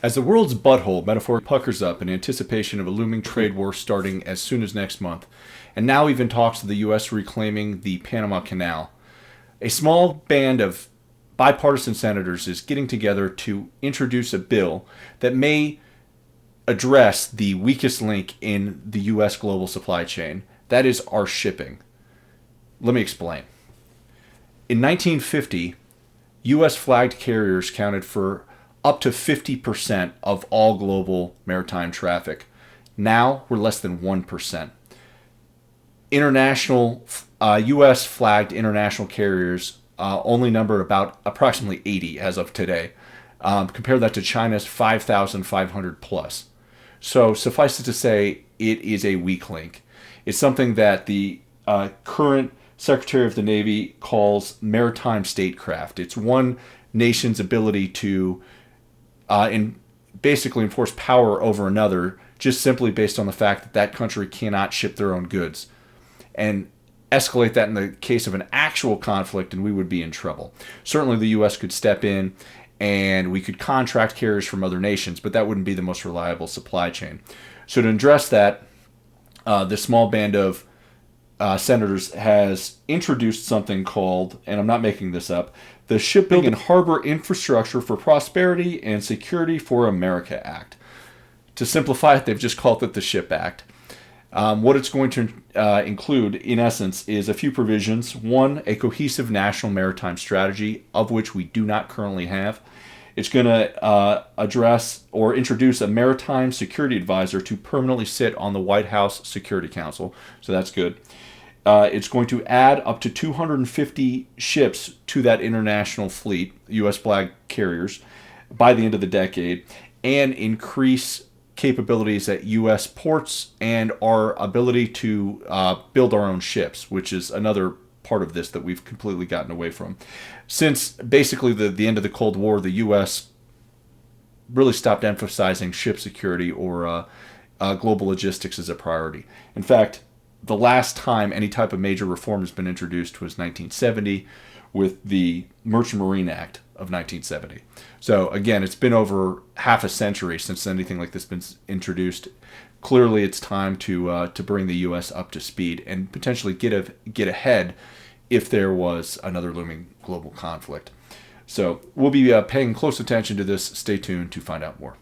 As the world's butthole metaphor puckers up in anticipation of a looming trade war starting as soon as next month, and now even talks of the U.S. reclaiming the Panama Canal, a small band of bipartisan senators is getting together to introduce a bill that may address the weakest link in the U.S. global supply chain. That is our shipping. Let me explain. In 1950, U.S. flagged carriers counted for up to 50% of all global maritime traffic. Now we're less than 1%. International U.S. flagged international carriers only number about approximately 80 as of today. Compare that to China's 5,500 plus. So suffice it to say, it is a weak link. It's something that the current Secretary of the Navy calls maritime statecraft. It's one nation's ability to basically enforce power over another, just simply based on the fact that that country cannot ship their own goods. And escalate that in the case of an actual conflict, and we would be in trouble. Certainly the U.S. could step in and we could contract carriers from other nations, but that wouldn't be the most reliable supply chain. So to address that, this small band of senators has introduced something called, and I'm not making this up, the Shipping and Harbor Infrastructure for Prosperity and Security for America Act. To simplify it, they've just called it the SHIP Act. What it's going to include, in essence, is a few provisions. One, a cohesive national maritime strategy, of which we do not currently have. It's going to address or introduce a maritime security advisor to permanently sit on the White House Security Council. So that's good. It's going to add up to 250 ships to that international fleet, U.S. flag carriers, by the end of the decade, and increase capabilities at U.S. ports and our ability to build our own ships, which is another part of this that we've completely gotten away from. Since basically the end of the Cold War, the U.S. really stopped emphasizing ship security or global logistics as a priority. In fact, the last time any type of major reform has been introduced was 1970 with the Merchant Marine Act of 1970. So again, it's been over half a century since anything like this has been introduced. Clearly, it's time to bring the U.S. up to speed and potentially get ahead if there was another looming global conflict. So we'll be paying close attention to this. Stay tuned to find out more.